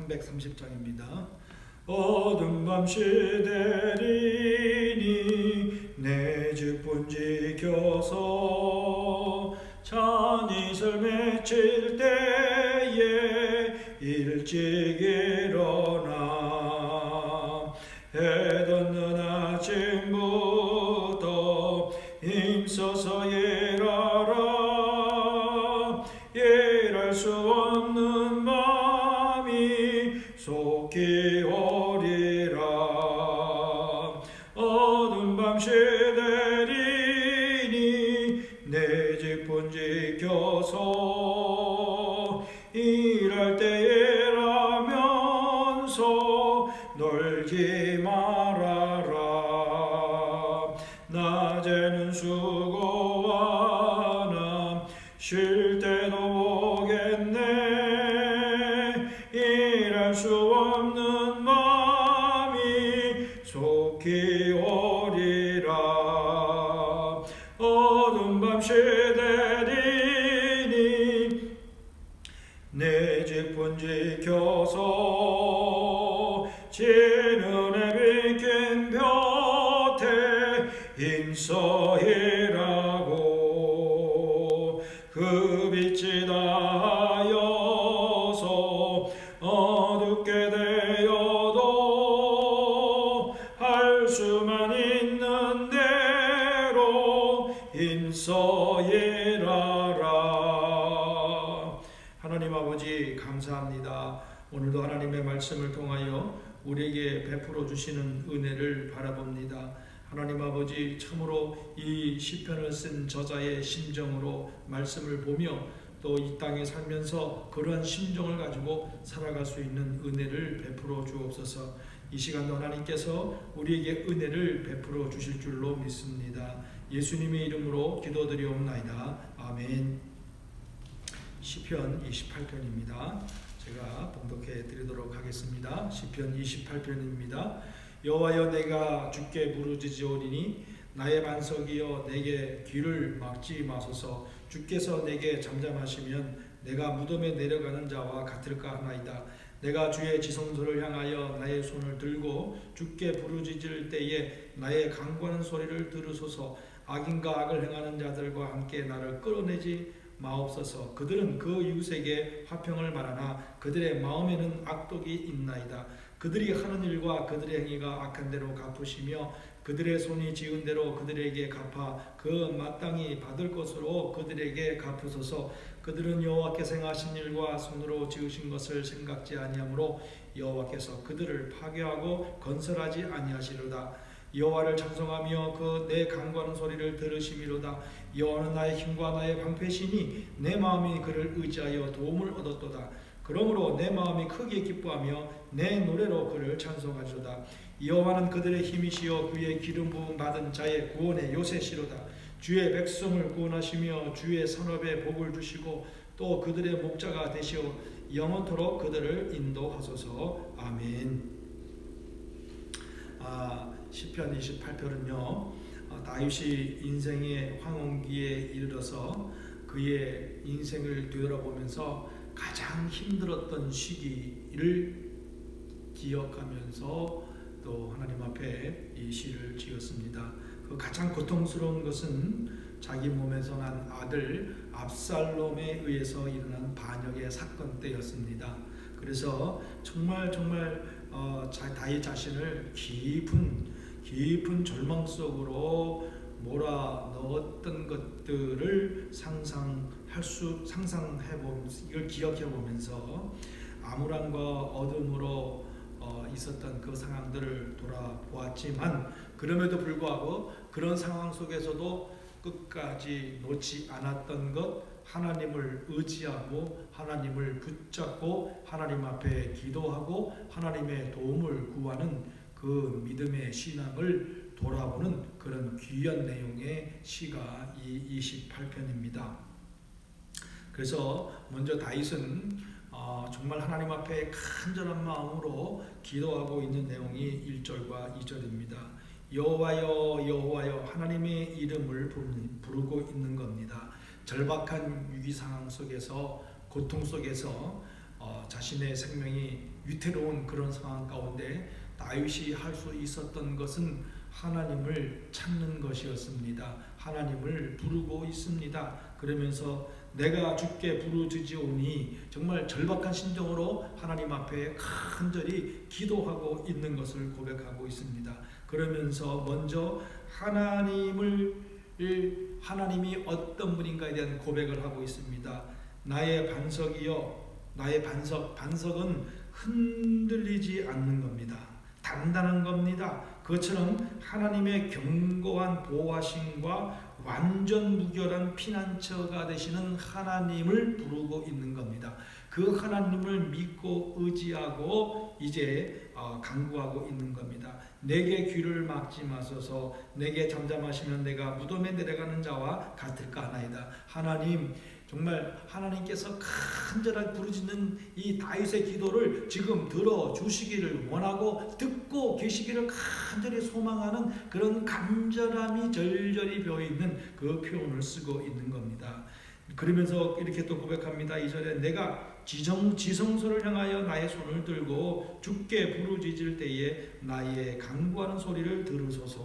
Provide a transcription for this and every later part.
330장입니다. 어둠 밤시 되리니 내 집 본지켜서 잔이슬 맺힐 때에 일찍 일어나 해 돋는 아침부터 힘써서 일하라. 일할 수 없는 마음이 속히 오리라. 어두운 밤시 되리니 내 집 본지켜서 일할 때 일하면서 놀지 말아라. 낮에는 수고하나 쉴 때도 오겠네. 일할 수 없는 마음이 속히 오리라. 어두운 밤시 되리니 내 집 본지켜서 지는 해 비킨 볕에 힘써 일하고 그 빛이 닿아여서 어둡게 되어도 할 수만 있는 대로 힘써 일하라. 하나님 아버지 감사합니다. 오늘도 하나님의 말씀을 통하여 우리에게 베풀어 주시는 은혜를 바라봅니다. 하나님 아버지, 참으로 이 시편을 쓴 저자의 심정으로 말씀을 보며 또 이 땅에 살면서 그러한 심정을 가지고 살아갈 수 있는 은혜를 베풀어 주옵소서. 이 시간도 하나님께서 우리에게 은혜를 베풀어 주실 줄로 믿습니다. 예수님의 이름으로 기도드리옵나이다. 아멘. 시편 28편입니다. 제가 봉독해 드리도록 하겠습니다. 시편 28편입니다. 여호와여, 내가 주께 부르짖으오리니 나의 반석이여 내게 귀를 막지 마소서. 주께서 내게 잠잠하시면 내가 무덤에 내려가는 자와 같을까 하나이다. 내가 주의 지성소를 향하여 나의 손을 들고 주께 부르짖을 때에 나의 간구하는 소리를 들으소서. 악인과 악을 행하는 자들과 함께 나를 끌어내지 마옵소서. 그들은 그 이웃에게 화평을 말하나 그들의 마음에는 악독이 있나이다. 그들이 하는 일과 그들의 행위가 악한 대로 갚으시며 그들의 손이 지은 대로 그들에게 갚아 그 마땅히 받을 것으로 그들에게 갚으소서. 그들은 여호와께서 행하신 일과 손으로 지으신 것을 생각지 아니하므로 여호와께서 그들을 파괴하고 건설하지 아니하시리로다. 여호와를 찬송하며 그 내 간구하는 소리를 들으심이로다. 여호와는 나의 힘과 나의 방패시니 내 마음이 그를 의지하여 도움을 얻었도다. 그러므로 내 마음이 크게 기뻐하며 내 노래로 그를 찬송하리로다. 여호와는 그들의 힘이시여 그의 기름 부음 받은 자의 구원의 요새시로다. 주의 백성을 구원하시며 주의 산업에 복을 주시고 또 그들의 목자가 되시어 영원토록 그들을 인도하소서. 아멘. 시편 28편은요, 다윗이 인생의 황혼기에 이르러서 그의 인생을 되돌아보면서 가장 힘들었던 시기를 기억하면서 또 하나님 앞에 이 시를 지었습니다. 그 가장 고통스러운 것은 자기 몸에서 난 아들 압살롬에 의해서 일어난 반역의 사건 때였습니다. 그래서 정말 다윗 자신을 깊은 절망 속으로 몰아넣었던 것들을 이걸 기억해 보면서 암울함과 어둠으로 있었던 그 상황들을 돌아보았지만, 그럼에도 불구하고 그런 상황 속에서도 끝까지 놓지 않았던 것, 하나님을 의지하고 하나님을 붙잡고 하나님 앞에 기도하고 하나님의 도움을 구하는 그 믿음의 신앙을 돌아보는 그런 귀한 내용의 시가 이 28편입니다. 그래서 먼저 다윗은 정말 하나님 앞에 간절한 마음으로 기도하고 있는 내용이 1절과 2절입니다. 여호와여 여호와여 하나님의 이름을 부르고 있는 겁니다. 절박한 위기 상황 속에서, 고통 속에서 자신의 생명이 위태로운 그런 상황 가운데 다윗이 할 수 있었던 것은 하나님을 찾는 것이었습니다. 하나님을 부르고 있습니다. 그러면서 내가 주께 부르짖으오니 정말 절박한 심정으로 하나님 앞에 간절히 기도하고 있는 것을 고백하고 있습니다. 그러면서 먼저 하나님이 어떤 분인가에 대한 고백을 하고 있습니다. 나의 반석이여, 나의 반석은 흔들리지 않는 겁니다. 단단한 겁니다. 그것처럼 하나님의 견고한 보호하심과 완전 무결한 피난처가 되시는 하나님을 부르고 있는 겁니다. 그 하나님을 믿고 의지하고 이제 간구하고 있는 겁니다. 내게 귀를 막지 마소서. 내게 잠잠하시면 내가 무덤에 내려가는 자와 같을까 하나이다. 하나님, 정말 하나님께서 간절하게 부르짖는 이 다윗의 기도를 지금 들어주시기를 원하고 듣고 계시기를 간절히 소망하는 그런 간절함이 절절히 배어있는 그 표현을 쓰고 있는 겁니다. 그러면서 이렇게 또 고백합니다. 2절에 내가 지성소를 향하여 나의 손을 들고 주께 부르짖을 때에 나의 간구하는 소리를 들으소서.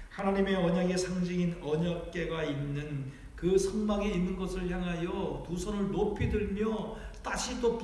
하나님의 언약의 상징인 언약궤가 있는 그 성막에 있는 것을 향하여 두 손을 높이 들며 다시 또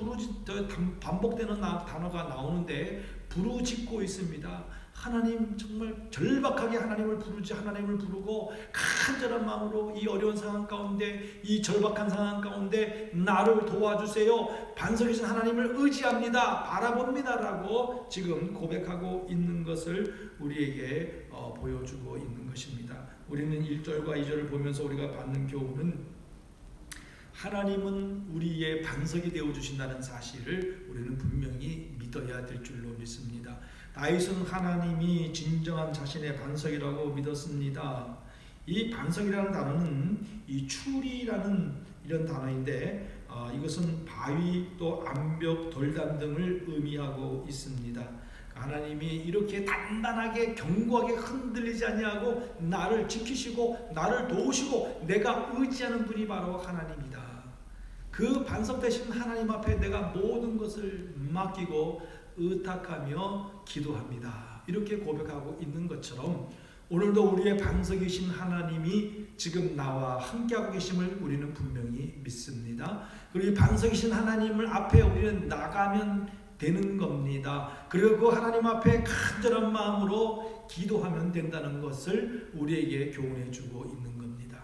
반복되는 단어가 나오는데 부르짖고 있습니다. 하나님, 정말 절박하게 하나님을 부르고 간절한 마음으로 이 어려운 상황 가운데, 이 절박한 상황 가운데 나를 도와주세요. 반석이신 하나님을 의지합니다. 바라봅니다라고 지금 고백하고 있는 것을 우리에게 보여주고 있는 것입니다. 우리는 1절과 2절을 보면서 우리가 받는 교훈은 하나님은 우리의 반석이 되어주신다는 사실을 우리는 분명히 믿어야 될 줄로 믿습니다. 다윗은 하나님이 진정한 자신의 반석이라고 믿었습니다. 이 반석이라는 단어는 이 추리라는 이런 단어인데 이것은 바위 또 암벽 돌담 등을 의미하고 있습니다. 하나님이 이렇게 단단하게 견고하게 흔들리지 아니하고 나를 지키시고 나를 도우시고 내가 의지하는 분이 바로 하나님이다. 그 반석 되신 하나님 앞에 내가 모든 것을 맡기고 의탁하며 기도합니다. 이렇게 고백하고 있는 것처럼 오늘도 우리의 반석이신 하나님이 지금 나와 함께하고 계심을 우리는 분명히 믿습니다. 그리고 이 반석이신 하나님을 앞에 우리는 나가면 되는 겁니다. 그리고 그 하나님 앞에 간절한 마음으로 기도하면 된다는 것을 우리에게 교훈해 주고 있는 겁니다.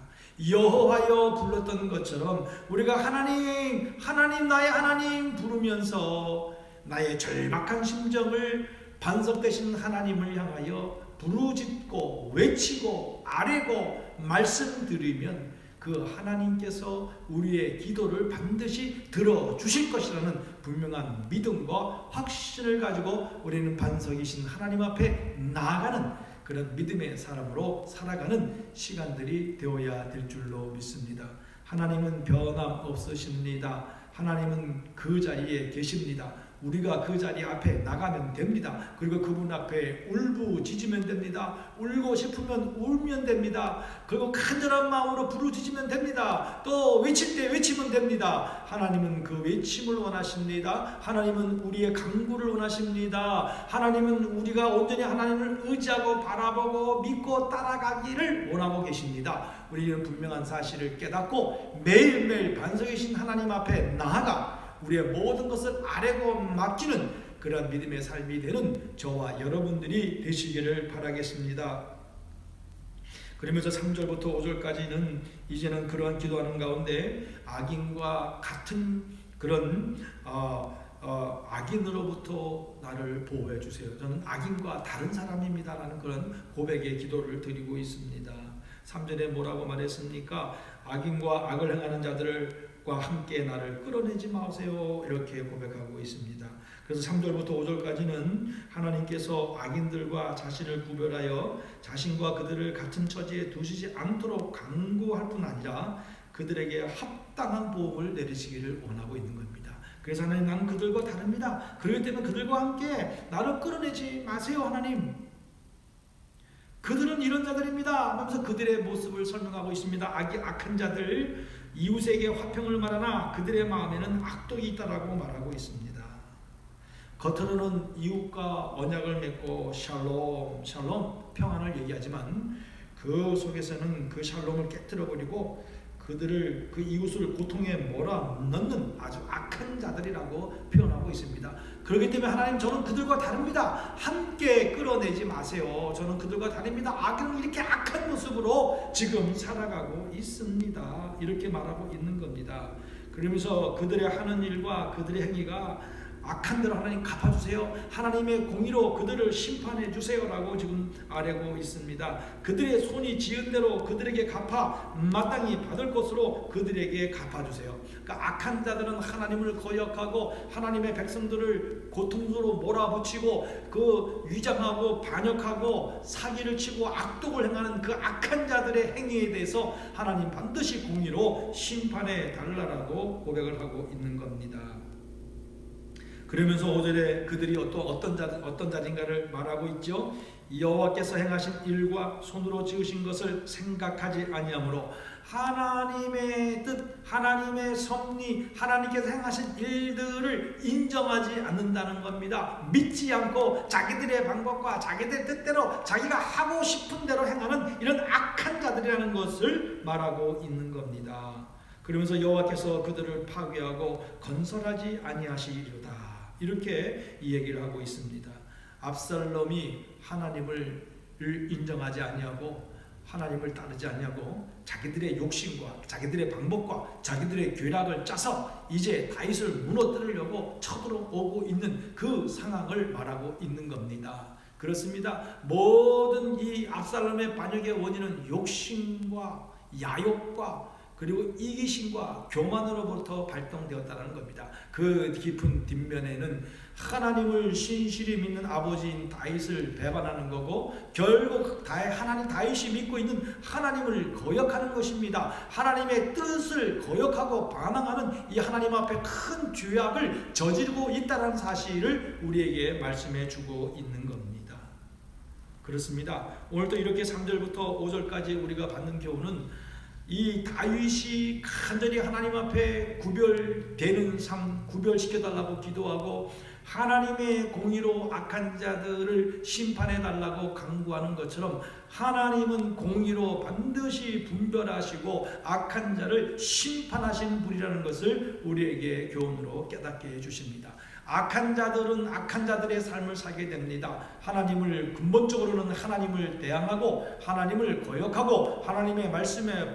여호와여 불렀던 것처럼 우리가 하나님 나의 하나님 부르면서 나의 절박한 심정을 반석 되신 하나님을 향하여 부르짖고 외치고 아뢰고 말씀드리면 그 하나님께서 우리의 기도를 반드시 들어주실 것이라는 분명한 믿음과 확신을 가지고 우리는 반석이신 하나님 앞에 나아가는 그런 믿음의 사람으로 살아가는 시간들이 되어야 될 줄로 믿습니다. 하나님은 변함없으십니다. 하나님은 그 자리에 계십니다. 우리가 그 자리 앞에 나가면 됩니다. 그리고 그분 앞에 울부짖으면 됩니다. 울고 싶으면 울면 됩니다. 그리고 간절한 마음으로 부르짖으면 됩니다. 또 외칠 때 외치면 됩니다. 하나님은 그 외침을 원하십니다. 하나님은 우리의 간구를 원하십니다. 하나님은 우리가 온전히 하나님을 의지하고 바라보고 믿고 따라가기를 원하고 계십니다. 우리는 분명한 사실을 깨닫고 매일매일 반석이신 하나님 앞에 나아가 우리의 모든 것을 아뢰고 맡기는 그런 믿음의 삶이 되는 저와 여러분들이 되시기를 바라겠습니다. 그러면서 3절부터 5절까지는 이제는 그러한 기도하는 가운데 악인과 같은 그런 악인으로부터 나를 보호해 주세요. 저는 악인과 다른 사람입니다 라는 그런 고백의 기도를 드리고 있습니다. 3절에 뭐라고 말했습니까? 악인과 악을 행하는 자들과 함께 나를 끌어내지 마세요. 이렇게 고백하고 있습니다. 그래서 3절부터 5절까지는 하나님께서 악인들과 자신을 구별하여 자신과 그들을 같은 처지에 두시지 않도록 강구할 뿐 아니라 그들에게 합당한 보험을 내리시기를 원하고 있는 겁니다. 그래서 하나님, 나는 그들과 다릅니다. 그렇기 때문에 그들과 함께 나를 끌어내지 마세요. 하나님, 그들은 이런 자들입니다 하면서 그들의 모습을 설명하고 있습니다. 악한 자들, 이웃에게 화평을 말하나 그들의 마음에는 악독이 있다라고 말하고 있습니다. 겉으로는 이웃과 언약을 맺고 샬롬 샬롬 평안을 얘기하지만 그 속에서는 그 샬롬을 깨뜨려버리고 그들을 그 이웃을 고통에 몰아넣는 아주 악한 자들이라고 표현하고 있습니다. 그렇기 때문에 하나님, 저는 그들과 다릅니다. 함께 끌어내지 마세요. 저는 그들과 다릅니다. 악은 이렇게 악한 모습으로 지금 살아가고 있습니다. 이렇게 말하고 있는 겁니다. 그러면서 그들의 하는 일과 그들의 행위가 악한 대로 하나님 갚아주세요. 하나님의 공의로 그들을 심판해 주세요라고 지금 아뢰고 있습니다. 그들의 손이 지은 대로 그들에게 갚아 마땅히 받을 것으로 그들에게 갚아주세요. 그러니까 악한 자들은 하나님을 거역하고 하나님의 백성들을 고통으로 몰아붙이고 그 위장하고 반역하고 사기를 치고 악독을 행하는 그 악한 자들의 행위에 대해서 하나님 반드시 공의로 심판해 달라라고 고백을 하고 있는 겁니다. 그러면서 5절에 그들이 어떤 자인가를 말하고 있죠. 여호와께서 행하신 일과 손으로 지으신 것을 생각하지 아니하므로 하나님의 뜻, 하나님의 섭리, 하나님께서 행하신 일들을 인정하지 않는다는 겁니다. 믿지 않고 자기들의 방법과 자기들의 뜻대로 자기가 하고 싶은 대로 행하는 이런 악한 자들이라는 것을 말하고 있는 겁니다. 그러면서 여호와께서 그들을 파괴하고 건설하지 아니하시리로다. 이렇게 이 얘기를 하고 있습니다. 압살롬이 하나님을 인정하지 아니하고 하나님을 따르지 아니하고 자기들의 욕심과 자기들의 방법과 자기들의 괴락을 짜서 이제 다윗을 무너뜨리려고 쳐들어오고 있는 그 상황을 말하고 있는 겁니다. 그렇습니다. 모든 이 압살롬의 반역의 원인은 욕심과 야욕과 그리고 이기심과 교만으로부터 발동되었다는 겁니다. 그 깊은 뒷면에는 하나님을 신실히 믿는 아버지인 다윗을 배반하는 거고 결국 하나님 다윗이 믿고 있는 하나님을 거역하는 것입니다. 하나님의 뜻을 거역하고 반항하는 이 하나님 앞에 큰 죄악을 저지르고 있다는 사실을 우리에게 말씀해 주고 있는 겁니다. 그렇습니다. 오늘도 이렇게 3절부터 5절까지 우리가 받는 교훈은 이 다윗이 간절히 하나님 앞에 구별되는 삶, 구별시켜달라고 기도하고 하나님의 공의로 악한 자들을 심판해달라고 강구하는 것처럼 하나님은 공의로 반드시 분별하시고 악한 자를 심판하시는 분이라는 것을 우리에게 교훈으로 깨닫게 해주십니다. 악한 자들은 악한 자들의 삶을 살게 됩니다. 하나님을 근본적으로는 하나님을 대항하고 하나님을 거역하고 하나님의 말씀에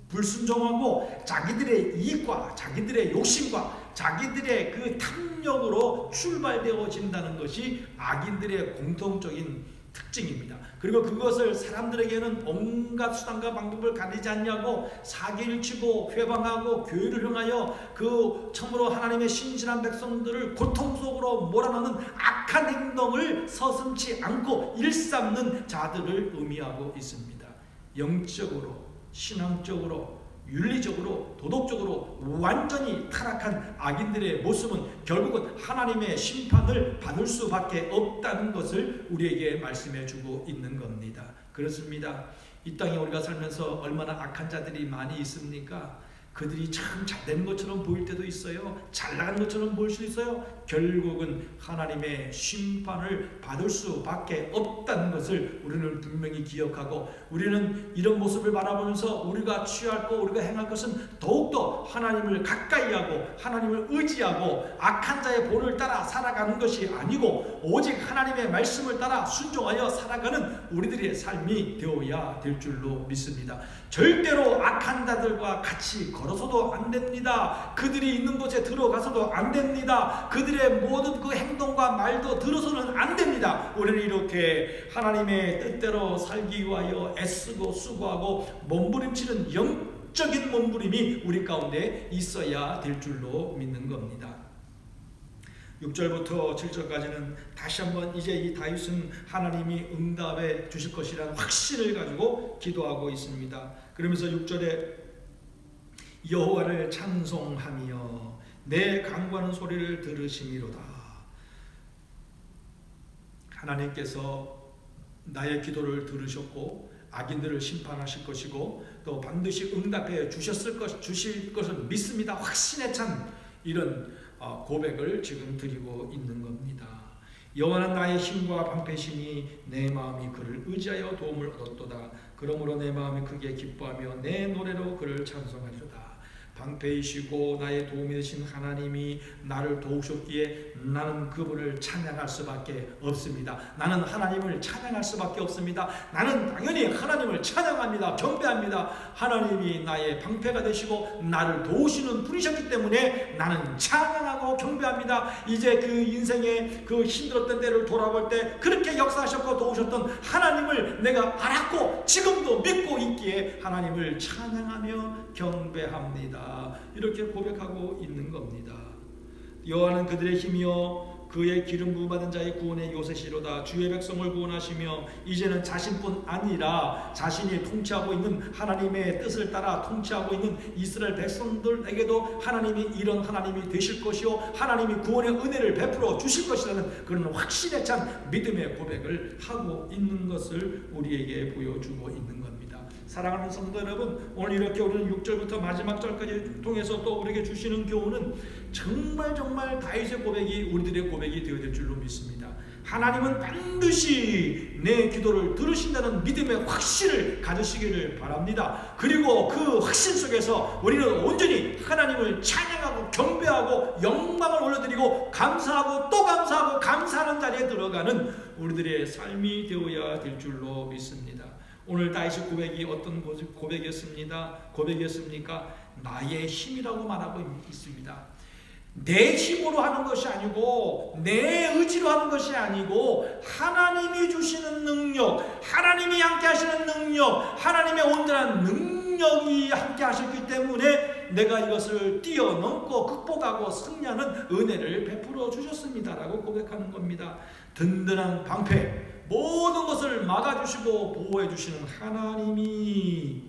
불순종하고 자기들의 이익과 자기들의 욕심과 자기들의 그 탐욕으로 출발되어진다는 것이 악인들의 공통적인 특징입니다. 그리고 그것을 사람들에게는 온갖 수단과 방법을 가리지 않냐고 사기를 치고 회방하고 교회를 향하여 그 참으로 하나님의 신실한 백성들을 고통 속으로 몰아넣는 악한 행동을 서슴지 않고 일삼는 자들을 의미하고 있습니다. 영적으로, 신앙적으로, 윤리적으로, 도덕적으로 완전히 타락한 악인들의 모습은 결국은 하나님의 심판을 받을 수밖에 없다는 것을 우리에게 말씀해 주고 있는 겁니다. 그렇습니다. 이 땅에 우리가 살면서 얼마나 악한 자들이 많이 있습니까? 그들이 참 잘된 것처럼 보일 때도 있어요. 잘 나간 것처럼 보일 수 있어요. 결국은 하나님의 심판을 받을 수밖에 없다는 것을 우리는 분명히 기억하고 우리는 이런 모습을 바라보면서 우리가 취하고 우리가 행할 것은 더욱더 하나님을 가까이 하고 하나님을 의지하고 악한 자의 본을 따라 살아가는 것이 아니고 오직 하나님의 말씀을 따라 순종하여 살아가는 우리들의 삶이 되어야 될 줄로 믿습니다. 절대로 악한 자들과 같이 걸어서도 안 됩니다. 그들이 있는 곳에 들어가서도 안 됩니다. 그들의 모든 그 행동과 말도 들어서는 안 됩니다. 우리는 이렇게 하나님의 뜻대로 살기 위하여 애쓰고 수고하고 몸부림치는 영적인 몸부림이 우리 가운데 있어야 될 줄로 믿는 겁니다. 6절부터 7절까지는 다시 한번 이제 이 다윗은 하나님이 응답해 주실 것이라는 확신을 가지고 기도하고 있습니다. 그러면서 6절에 여호와를 찬송하며 내 간구하는 소리를 들으심이로다. 하나님께서 나의 기도를 들으셨고 악인들을 심판하실 것이고 또 반드시 응답해 주실 것을 믿습니다. 확신에 찬 이런 고백을 지금 드리고 있는 겁니다. 여호와는 나의 힘과 방패시니 내 마음이 그를 의지하여 도움을 얻었도다. 그러므로 내 마음이 크게 기뻐하며 내 노래로 그를 찬송하리로다. 방패이시고 나의 도움이 되신 하나님이 나를 도우셨기에 나는 그분을 찬양할 수밖에 없습니다. 나는 하나님을 찬양할 수밖에 없습니다. 나는 당연히 하나님을 찬양합니다. 경배합니다. 하나님이 나의 방패가 되시고 나를 도우시는 분이셨기 때문에 나는 찬양하고 경배합니다. 이제 그 인생의 그 힘들었던 때를 돌아볼 때 그렇게 역사하셨고 도우셨던 하나님을 내가 알았고 지금도 믿고 있기에 하나님을 찬양하며 경배합니다. 이렇게 고백하고 있는 겁니다. 여호와는 그들의 힘이요 그의 기름 부음 받은 자의 구원의 요새시로다. 주의 백성을 구원하시며 이제는 자신뿐 아니라 자신이 통치하고 있는 하나님의 뜻을 따라 통치하고 있는 이스라엘 백성들에게도 하나님이 이런 하나님이 되실 것이요 하나님이 구원의 은혜를 베풀어 주실 것이라는 그런 확신에 찬 믿음의 고백을 하고 있는 것을 우리에게 보여주고 있는 겁니다. 사랑하는 성도 여러분, 오늘 이렇게 우리는 6절부터 마지막 절까지 통해서 또 우리에게 주시는 교훈은 정말 다윗의 고백이 우리들의 고백이 되어야 될 줄로 믿습니다. 하나님은 반드시 내 기도를 들으신다는 믿음의 확신을 가지시기를 바랍니다. 그리고 그 확신 속에서 우리는 온전히 하나님을 찬양하고 경배하고 영광을 올려드리고 감사하고 또 감사하고 감사하는 자리에 들어가는 우리들의 삶이 되어야 될 줄로 믿습니다. 오늘 다윗의 고백이 어떤 고백이었습니까? 나의 힘이라고 말하고 있습니다. 내 힘으로 하는 것이 아니고 내 의지로 하는 것이 아니고 하나님이 주시는 능력, 하나님이 함께 하시는 능력, 하나님의 온전한 능력이 함께 하셨기 때문에 내가 이것을 뛰어넘고 극복하고 승리하는 은혜를 베풀어 주셨습니다라고 고백하는 겁니다. 든든한 방패, 모든 것을 막아주시고 보호해주시는 하나님이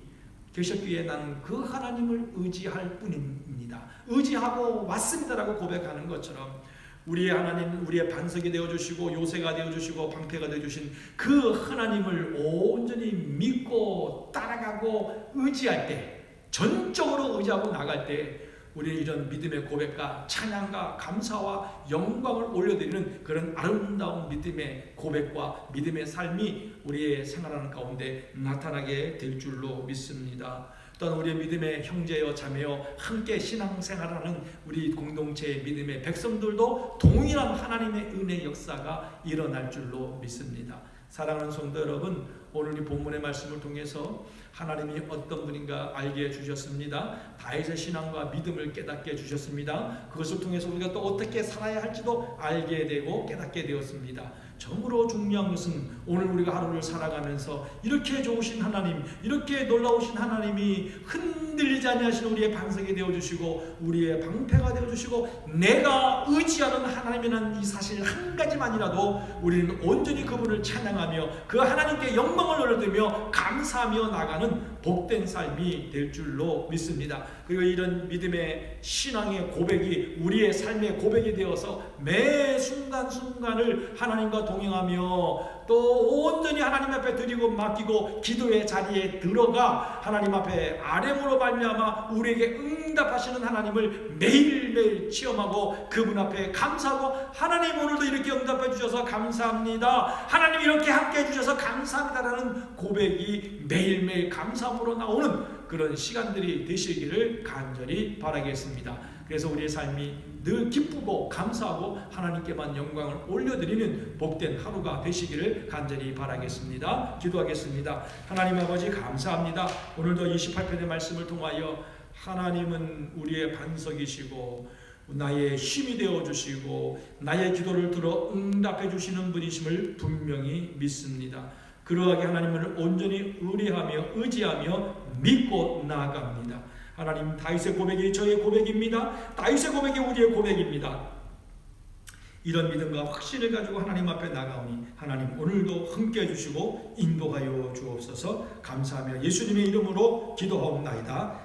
계셨기에 나는 그 하나님을 의지할 뿐입니다. 의지하고 왔습니다라고 고백하는 것처럼 우리의 하나님, 우리의 반석이 되어주시고 요새가 되어주시고 방패가 되어주신 그 하나님을 온전히 믿고 따라가고 의지할 때, 전적으로 의지하고 나갈 때 우리의 이런 믿음의 고백과 찬양과 감사와 영광을 올려드리는 그런 아름다운 믿음의 고백과 믿음의 삶이 우리의 생활하는 가운데 나타나게 될 줄로 믿습니다. 또한 우리의 믿음의 형제여 자매여 함께 신앙생활하는 우리 공동체의 믿음의 백성들도 동일한 하나님의 은혜 역사가 일어날 줄로 믿습니다. 사랑하는 성도 여러분, 오늘 이 본문의 말씀을 통해서 하나님이 어떤 분인가 알게 해주셨습니다. 다윗의 신앙과 믿음을 깨닫게 해주셨습니다. 그것을 통해서 우리가 또 어떻게 살아야 할지도 알게 되고 깨닫게 되었습니다. 정으로 중요한 것은 오늘 우리가 하루를 살아가면서 이렇게 좋으신 하나님, 이렇게 놀라우신 하나님이 흔들리지 아니하시는 우리의 반석이 되어주시고 우리의 방패가 되어주시고 내가 의지하는 하나님이라는 이 사실 한 가지만이라도 우리는 온전히 그분을 찬양하며 그 하나님께 영광을 올려드리며 감사하며 나가는 복된 삶이 될 줄로 믿습니다. 그리고 이런 믿음의 신앙의 고백이 우리의 삶의 고백이 되어서 매 순간순간을 하나님과 동행하며 또 온전히 하나님 앞에 드리고 맡기고 기도의 자리에 들어가 하나님 앞에 아뢰므로 말미암아 우리에게 응답하시는 하나님을 매일매일 체험하고 그분 앞에 감사하고 하나님 오늘도 이렇게 응답해 주셔서 감사합니다. 하나님 이렇게 함께 해주셔서 감사합니다라는 고백이 매일매일 감사함으로 나오는 그런 시간들이 되시기를 간절히 바라겠습니다. 그래서 우리의 삶이 늘 기쁘고 감사하고 하나님께만 영광을 올려드리는 복된 하루가 되시기를 간절히 바라겠습니다. 기도하겠습니다. 하나님 아버지 감사합니다. 오늘도 28편의 말씀을 통하여 하나님은 우리의 반석이시고 나의 힘이 되어주시고 나의 기도를 들어 응답해 주시는 분이심을 분명히 믿습니다. 그러하게 하나님을 온전히 의지하며 믿고 나아갑니다. 하나님, 다윗의 고백이 저의 고백입니다. 다윗의 고백이 우리의 고백입니다. 이런 믿음과 확신을 가지고 하나님 앞에 나가오니 하나님 오늘도 함께해 주시고 인도하여 주옵소서. 감사하며 예수님의 이름으로 기도하옵나이다.